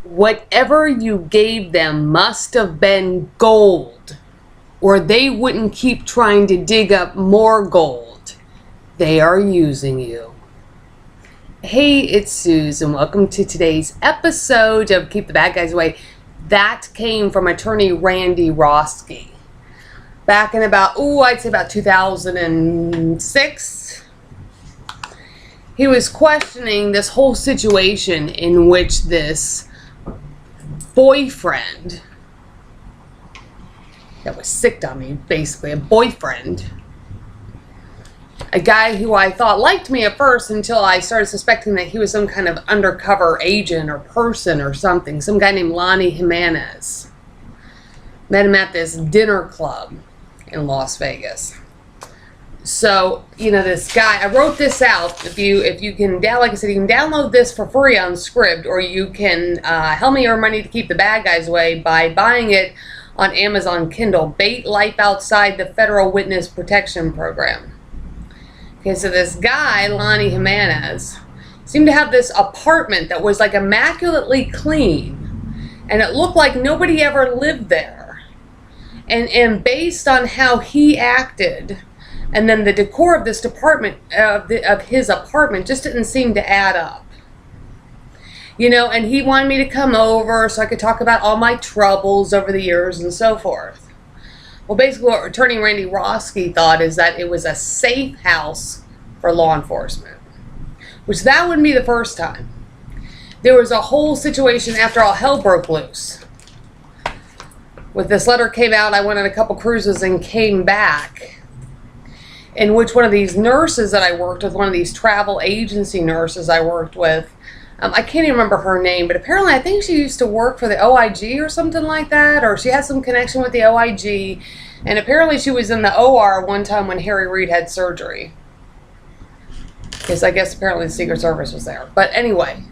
Whatever you gave them must have been gold, or they wouldn't keep trying to dig up more gold. They are using you. Hey, it's Suze, and welcome to today's episode of Keep the Bad Guys Away. That came from attorney Randy Roski. Back in I'd say about 2006. He was questioning this whole situation in which this boyfriend that was sick on me, basically a boyfriend, a guy who I thought liked me at first until I started suspecting that he was some kind of undercover agent or person or something, some guy named Lonnie Jimenez. Met him at this dinner club in Las Vegas. So, this guy, I wrote this out. If you can like I said, you can download this for free on Scribd, or you can help me earn money to keep the bad guys away by buying it on Amazon Kindle. Bait Life Outside the Federal Witness Protection Program. Okay, so this guy, Lonnie Jimenez, seemed to have this apartment that was like immaculately clean, and it looked like nobody ever lived there. And based on how he acted, and then the decor of this department, of his apartment, just didn't seem to add up. And he wanted me to come over so I could talk about all my troubles over the years and so forth. Well, basically what attorney Randy Roski thought is that it was a safe house for law enforcement, which that wouldn't be the first time. There was a whole situation after all hell broke loose. When this letter came out, I went on a couple cruises and came back, in which one of these nurses that I worked with, one of these travel agency nurses I worked with, I can't even remember her name, but apparently I think she used to work for the OIG or something like that, or she had some connection with the OIG, and apparently she was in the OR one time when Harry Reid had surgery. Because I guess apparently the Secret Service was there. But anyway,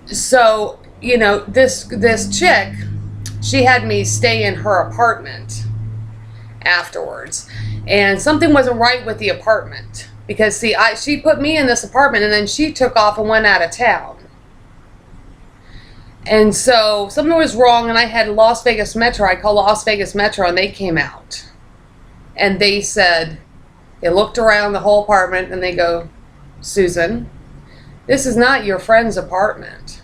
so, this chick, she had me stay in her apartment afterwards. And something wasn't right with the apartment. Because, see, she put me in this apartment and then she took off and went out of town. And so something was wrong, and I had Las Vegas Metro. I called Las Vegas Metro, and they came out. And they said, they looked around the whole apartment and they go, Susan, this is not your friend's apartment.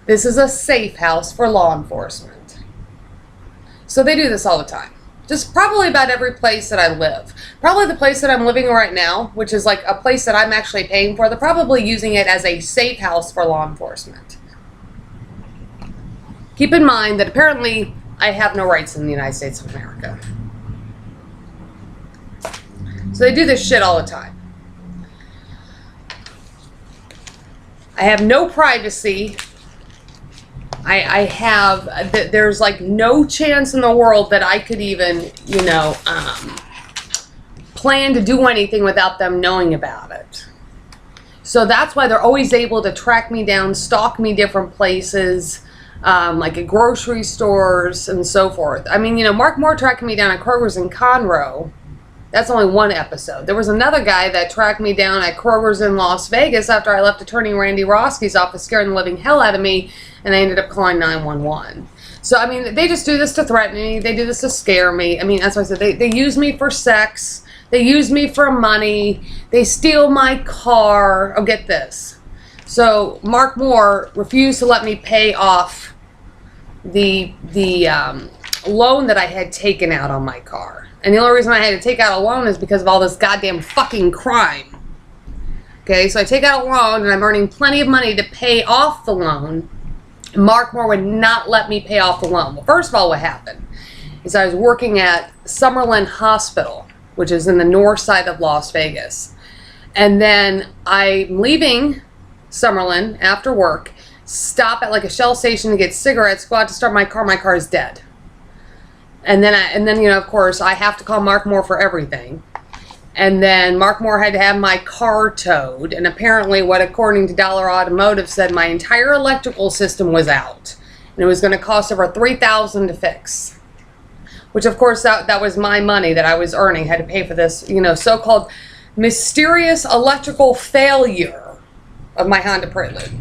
This is a safe house for law enforcement. So they do this all the time. Just probably about every place that I live. Probably the place that I'm living right now, which is like a place that I'm actually paying for, they're probably using it as a safe house for law enforcement. Keep in mind that apparently I have no rights in the United States of America. So they do this shit all the time. I have no privacy. There's like no chance in the world that I could even, plan to do anything without them knowing about it. So that's why they're always able to track me down, stalk me different places, like at grocery stores and so forth. I mean, Mark Moore tracked me down at Kroger's in Conroe. That's only one episode. There was another guy that tracked me down at Kroger's in Las Vegas after I left attorney Randy Roski's office, scaring the living hell out of me, and I ended up calling 911. So, I mean, they just do this to threaten me. They do this to scare me. I mean, that's why I said they use me for sex. They use me for money. They steal my car. Oh, get this. So, Mark Moore refused to let me pay off the loan that I had taken out on my car. And the only reason I had to take out a loan is because of all this goddamn fucking crime. Okay, so I take out a loan and I'm earning plenty of money to pay off the loan. Mark Moore would not let me pay off the loan. Well, first of all, what happened is I was working at Summerlin Hospital, which is in the north side of Las Vegas. And then I'm leaving Summerlin after work, stop at like a Shell station to get cigarettes, go out to start my car. My car is dead. And then of course, I have to call Mark Moore for everything. And then Mark Moore had to have my car towed. And apparently what, according to Dollar Automotive, said my entire electrical system was out. And it was going to cost over $3,000 to fix. Which, of course, that was my money that I was earning. Had to pay for this, so-called mysterious electrical failure of my Honda Prelude.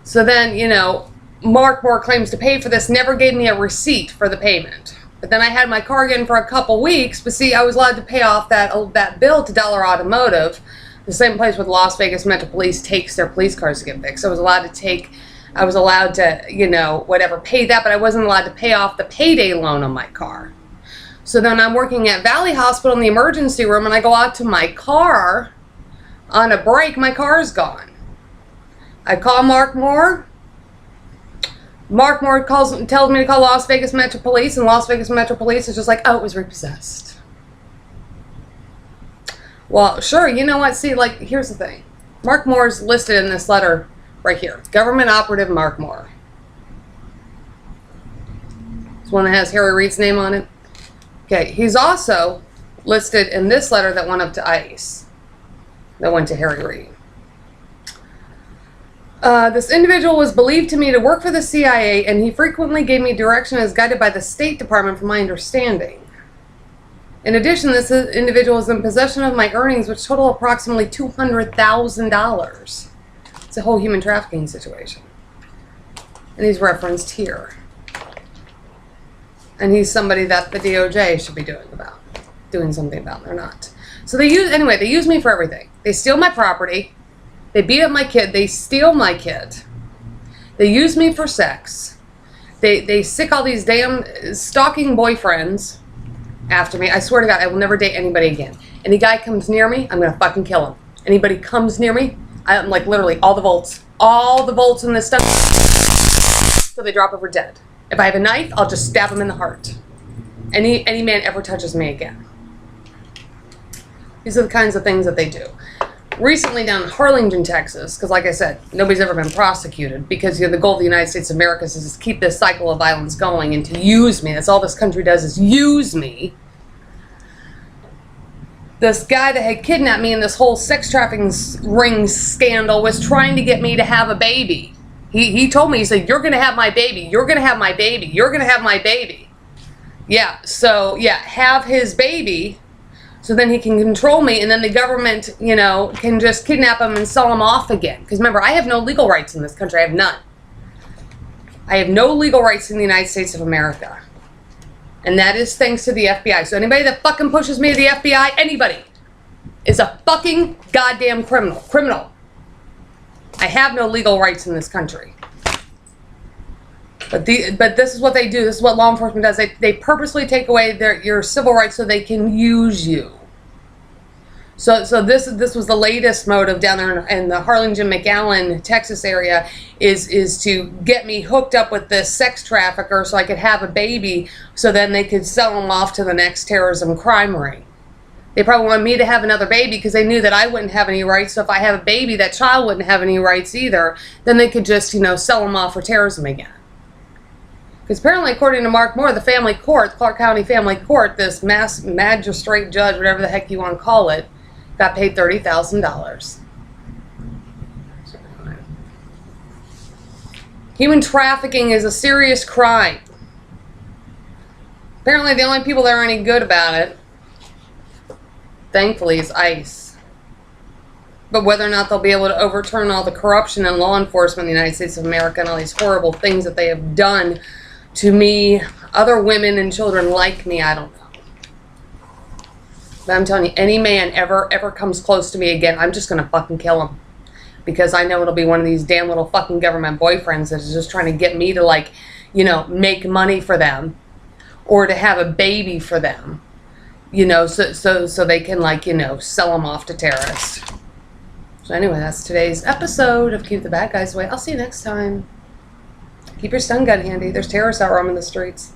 So then, you know, Mark Moore claims to pay for this, never gave me a receipt for the payment. But then I had my car again for a couple weeks, but see, I was allowed to pay off that bill to Dollar Automotive, the same place where the Las Vegas Metro Police takes their police cars to get fixed. I was allowed to, you know, whatever, pay that, but I wasn't allowed to pay off the payday loan on my car. So then I'm working at Valley Hospital in the emergency room, and I go out to my car on a break. My car is gone. I call Mark Moore. Mark Moore tells me to call Las Vegas Metro Police, and Las Vegas Metro Police is just like, oh, it was repossessed. Well, sure, you know what? See, like, here's the thing. Mark Moore's listed in this letter right here. Government operative Mark Moore. It's one that has Harry Reid's name on it. Okay, he's also listed in this letter that went up to ICE. That went to Harry Reid. This individual was believed to me to work for the CIA, and he frequently gave me direction as guided by the State Department from my understanding. In addition, this individual is in possession of my earnings, which total approximately $200,000. It's a whole human trafficking situation. And he's referenced here. And he's somebody that the DOJ should be doing something about. They're not. So they use me for everything. They steal my property. They beat up my kid. They steal my kid. They use me for sex. They sick all these damn stalking boyfriends after me. I swear to God, I will never date anybody again. Any guy comes near me, I'm gonna fucking kill him. Anybody comes near me, I'm like literally all the volts in this stuff, so they drop over dead. If I have a knife, I'll just stab him in the heart. Any man ever touches me again. These are the kinds of things that they do. Recently down in Harlingen, Texas, because like I said, nobody's ever been prosecuted, because the goal of the United States of America is to keep this cycle of violence going and to use me. That's all this country does, is use me. This guy that had kidnapped me in this whole sex trafficking ring scandal was trying to get me to have a baby. He told me, he said, you're going to have my baby. You're going to have my baby. You're going to have my baby. Yeah, so, yeah, have his baby. So then he can control me, and then the government, you know, can just kidnap him and sell him off again. Because remember, I have no legal rights in this country. I have none. I have no legal rights in the United States of America. And that is thanks to the FBI. So anybody that fucking pushes me to the FBI, anybody, is a fucking goddamn criminal. Criminal. I have no legal rights in this country. But this is what they do. This is what law enforcement does. They purposely take away your civil rights so they can use you. So this was the latest motive down there in the Harlingen, McAllen, Texas area, is to get me hooked up with this sex trafficker so I could have a baby, so then they could sell him off to the next terrorism crime ring. They probably wanted me to have another baby because they knew that I wouldn't have any rights. So if I have a baby, that child wouldn't have any rights either. Then they could just, you know, sell him off for terrorism again. Because apparently, according to Mark Moore, the family court, Clark County Family Court, this magistrate judge, whatever the heck you want to call it, got paid $30,000. Human trafficking is a serious crime. Apparently, the only people that are any good about it, thankfully, is ICE. But whether or not they'll be able to overturn all the corruption in law enforcement in the United States of America and all these horrible things that they have done to me, other women and children like me, I don't know. But I'm telling you, any man ever comes close to me again, I'm just going to fucking kill him. Because I know it'll be one of these damn little fucking government boyfriends that is just trying to get me to, like, you know, make money for them. Or to have a baby for them. You know, so they can, like, you know, sell them off to terrorists. So anyway, that's today's episode of Keep the Bad Guys Away. I'll see you next time. Keep your stun gun handy. There's terrorists out roaming the streets.